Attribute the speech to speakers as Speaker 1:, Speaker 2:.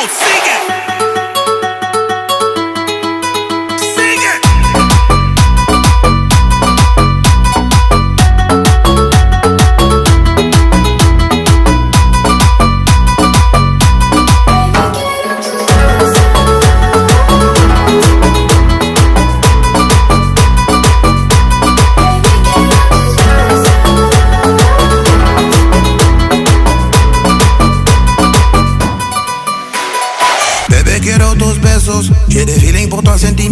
Speaker 1: sigue. Sigue.
Speaker 2: Bebé, quiero tus besos. J'ai des feelings pour toi, sentimientos.